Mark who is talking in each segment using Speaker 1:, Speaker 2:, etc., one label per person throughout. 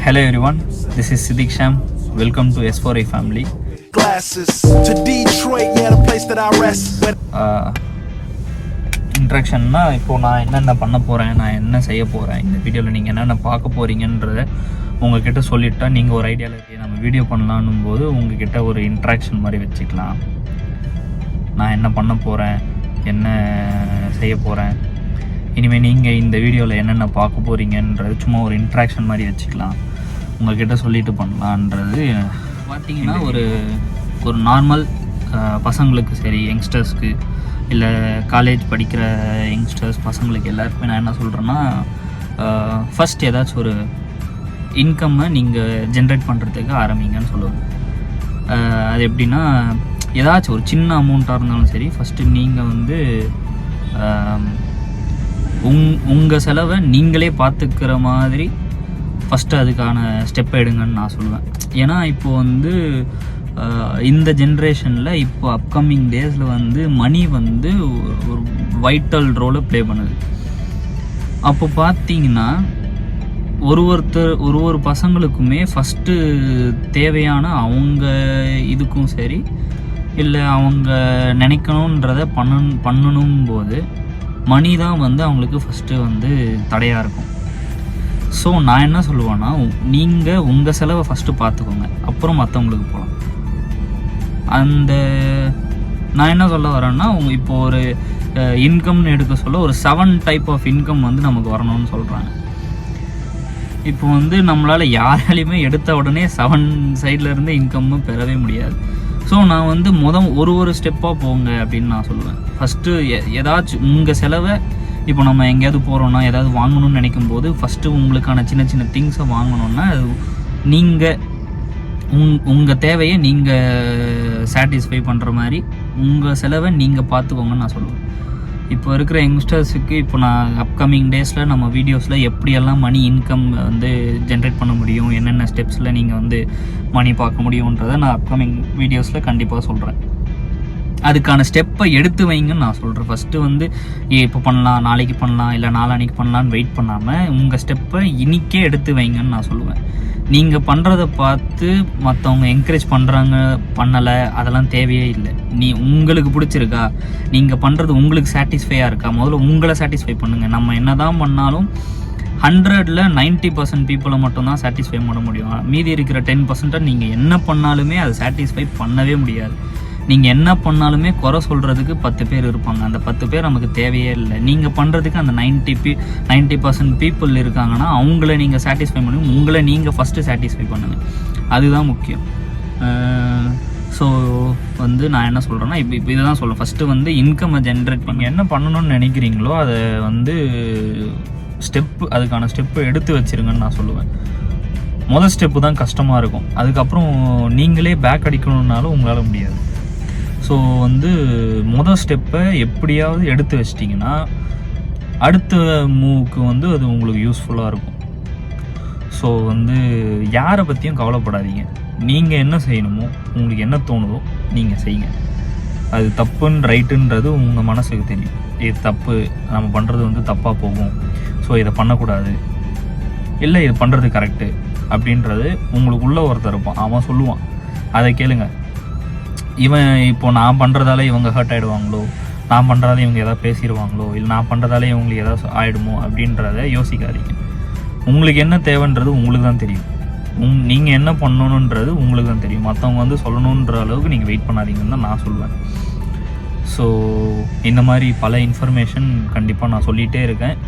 Speaker 1: Hello everyone, this is Siddiq Sham. Welcome to S4A family.
Speaker 2: Glasses to Detroit, yeah, the place that I rest.
Speaker 1: இன்ட்ராக்ஷன்னா இப்போது நான் என்னென்ன பண்ண போகிறேன், நான் என்ன செய்ய போகிறேன், இந்த வீடியோவில் நீங்கள் என்னென்ன பார்க்க போகிறீங்கன்றத உங்கள்கிட்ட சொல்லிவிட்டா நீங்கள் ஒரு ஐடியாவில் இருக்கீங்க நம்ம வீடியோ பண்ணலான்னும் போது உங்கள்கிட்ட ஒரு இன்ட்ராக்ஷன் மாதிரி வச்சுக்கலாம். நான் என்ன பண்ண போகிறேன், என்ன செய்ய போகிறேன், இனிமேல் நீங்கள் இந்த வீடியோவில் என்னென்ன பார்க்க போகிறீங்கன்றது சும்மா ஒரு இன்ட்ராக்ஷன் மாதிரி வச்சுக்கலாம், உங்கள்கிட்ட சொல்லிட்டு பண்ணலான்றது. பார்த்திங்கன்னா ஒரு நார்மல் பசங்களுக்கு சரி, யங்ஸ்டர்ஸ்க்கு இல்லை காலேஜ் படிக்கிற யங்ஸ்டர்ஸ் பசங்களுக்கு எல்லாருக்குமே நான் என்ன சொல்கிறேன்னா, ஃபஸ்ட் ஏதாச்சும் ஒரு இன்கம்மை நீங்கள் ஜென்ரேட் பண்ணுறதுக்கு ஆரம்பிங்கன்னு சொல்லுவேன். அது எப்படின்னா, ஏதாச்சும் ஒரு சின்ன அமௌண்ட்டாக இருந்தாலும் சரி, ஃபஸ்ட்டு நீங்கள் வந்து உங்கள் செலவை நீங்களே பார்த்துக்கிற மாதிரி ஃபஸ்ட்டு அதுக்கான ஸ்டெப்பை எடுங்கன்னு நான் சொல்லுவேன். ஏன்னா இப்போது வந்து இந்த ஜென்ரேஷனில் இப்போ அப்கமிங் டேஸில் வந்து மணி வந்து ஒரு வைட்டல் ரோலை ப்ளே பண்ணுது. அப்போ பார்த்தீங்கன்னா ஒரு பசங்களுக்குமே ஃபஸ்ட்டு தேவையான அவங்க இதுக்கும் சரி, இல்லை அவங்க நினைக்கணுன்றதை பண்ணணும் போது மணி தான் வந்து அவங்களுக்கு ஃபஸ்ட்டு வந்து தடையாக இருக்கும். ஸோ நான் என்ன சொல்லுவேன்னா, நீங்கள் உங்கள் செலவை ஃபஸ்ட்டு பார்த்துக்கோங்க, அப்புறம் மற்றவங்களுக்கு போகலாம். நான் என்ன சொல்ல வரேன்னா, இப்போ ஒரு இன்கம்னு எடுக்க சொல்ல ஒரு 7 டைப் ஆஃப் இன்கம் வந்து நமக்கு வரணும்னு சொல்கிறாங்க. இப்போ வந்து நம்மளால் யாராலையுமே எடுத்த உடனே 7 சைட்லேருந்து இன்கம்மும் பெறவே முடியாது. ஸோ நான் வந்து ஒரு ஸ்டெப்பாக போங்க அப்படின்னு நான் சொல்லுவேன். ஃபஸ்ட்டு ஏதாச்சும் உங்கள் செலவை, இப்போ நம்ம எங்கேயாவது போகிறோன்னா ஏதாவது வாங்கணும்னு நினைக்கும் போது ஃபஸ்ட்டு உங்களுக்கான சின்ன சின்ன திங்ஸை வாங்கணுன்னா நீங்கள் உங்கள் தேவையை நீங்கள் சாட்டிஸ்ஃபை பண்ணுற மாதிரி உங்கள் செலவை நீங்கள் பார்த்துக்கோங்கன்னு நான் சொல்லுவேன். இப்போ இருக்கிற யங்ஸ்டர்ஸுக்கு இப்போ நான் அப்கமிங் டேஸில் நம்ம வீடியோஸில் எப்படியெல்லாம் மணி இன்கம் வந்து ஜென்ரேட் பண்ண முடியும், என்னென்ன ஸ்டெப்ஸில் நீங்கள் வந்து மணி பார்க்க முடியுன்றதை நான் அப்கமிங் வீடியோஸில் கண்டிப்பாக சொல்கிறேன். அதுக்கான ஸ்டெப்பை எடுத்து வைங்கன்னு நான் சொல்கிறேன். ஃபஸ்ட்டு வந்து இப்போ பண்ணலாம், நாளைக்கு பண்ணலாம், இல்லை நாளான்னைக்கு பண்ணலான்னு வெயிட் பண்ணாமல் உங்கள் ஸ்டெப்பை இன்றைக்கே எடுத்து வைங்கன்னு நான் சொல்லுவேன். நீங்கள் பண்ணுறதை பார்த்து மற்றவங்க என்கரேஜ் பண்ணுறாங்க பண்ணலை அதெல்லாம் தேவையே இல்லை. உங்களுக்கு பிடிச்சிருக்கா, நீங்கள் பண்ணுறது உங்களுக்கு சாட்டிஸ்ஃபையாக இருக்கா, முதல்ல உங்களை சாட்டிஸ்ஃபை பண்ணுங்கள். நம்ம என்ன தான் பண்ணாலும் 100ல் 90% பீப்புளை மட்டும்தான் சாட்டிஸ்ஃபை பண்ண முடியும். மீதி இருக்கிற 10% நீங்கள் என்ன பண்ணாலுமே அதை சாட்டிஸ்ஃபை பண்ணவே முடியாது. நீங்கள் என்ன பண்ணாலுமே குறை சொல்கிறதுக்கு 10 பேர் இருப்பாங்க. அந்த 10 பேர் நமக்கு தேவையே இல்லை. நீங்கள் பண்ணுறதுக்கு அந்த 90% பீப்புள் இருக்காங்கன்னா அவங்கள நீங்கள் சாட்டிஸ்ஃபை பண்ணி உங்களை நீங்கள் ஃபஸ்ட்டு சாட்டிஸ்ஃபை பண்ணுங்கள். அதுதான் முக்கியம். ஸோ வந்து நான் என்ன சொல்கிறேன்னா, இப்போ இதை தான் சொல்லுவேன். ஃபஸ்ட்டு வந்து இன்கம்மை ஜென்ரேட் பண்ணி என்ன பண்ணணும்னு நினைக்கிறீங்களோ அதை வந்து அதுக்கான ஸ்டெப்பு எடுத்து வச்சுருங்கன்னு நான் சொல்லுவேன். முதல் ஸ்டெப்பு தான் கஷ்டமாக இருக்கும். அதுக்கப்புறம் நீங்களே பேக் அடிக்கணுன்னாலும் உங்களால் முடியாது. ஸோ வந்து முதல் ஸ்டெப்பை எப்படியாவது எடுத்து வச்சிட்டிங்கன்னா அடுத்த மூவுக்கு வந்து அது உங்களுக்கு யூஸ்ஃபுல்லாக இருக்கும். ஸோ வந்து யாரை பற்றியும் கவலைப்படாதீங்க. நீங்கள் என்ன செய்யணுமோ, உங்களுக்கு என்ன தோணுதோ நீங்கள் செய்யுங்க. அது தப்புன்னு ரைட்டுன்றது உங்கள் மனசுக்கு தெரியும். இது தப்பு, நம்ம பண்ணுறது வந்து தப்பாக போகும், ஸோ இதை பண்ணக்கூடாது, இல்லை இது பண்ணுறது கரெக்டு அப்படின்றது உங்களுக்குள்ளே ஒருத்தர் இருப்பான், அவன் சொல்லுவான், அதை கேளுங்க. இவன் இப்போ நான் பண்ணுறதால இவங்க ஹர்ட் ஆகிடுவாங்களோ, நான் பண்ணுறதால இவங்க எதாவது பேசிடுவாங்களோ, இல்லை நான் பண்ணுறதால இவங்களுக்கு எதாவது ஆகிடுமோ அப்படின்றத யோசிக்காதீங்க. உங்களுக்கு என்ன தேவைன்றது உங்களுக்கு தான் தெரியும். நீங்கள் என்ன பண்ணணுன்றது உங்களுக்கு தான் தெரியும். மற்றவங்க வந்து சொல்லணுன்ற அளவுக்கு நீங்கள் வெயிட் பண்ணாதீங்கன்னு தான் நான் சொல்லுவேன். ஸோ இந்த மாதிரி பல இன்ஃபர்மேஷன் கண்டிப்பாக நான் சொல்லிகிட்டே இருக்கேன்.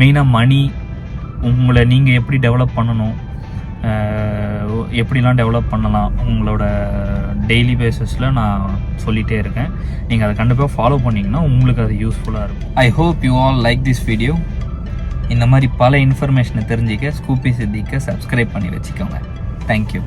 Speaker 1: மெயினாக மணி, உங்களை நீங்கள் எப்படி டெவலப் பண்ணணும், எப்படிலாம் டெவலப் பண்ணலாம் உங்களோட டெய்லி பேசிஸில் நான் சொல்லிகிட்டே இருக்கேன். நீங்கள் அதை கண்டிப்பாக ஃபாலோ பண்ணிங்கன்னா உங்களுக்கு அது யூஸ்ஃபுல்லாக இருக்கும். I hope you all like this video. இந்த மாதிரி பல இன்ஃபர்மேஷனை தெரிஞ்சிக்க ஸ்கூபி சித்திக்கு சப்ஸ்கிரைப் பண்ணி வச்சுக்கோங்க. தேங்க்யூ.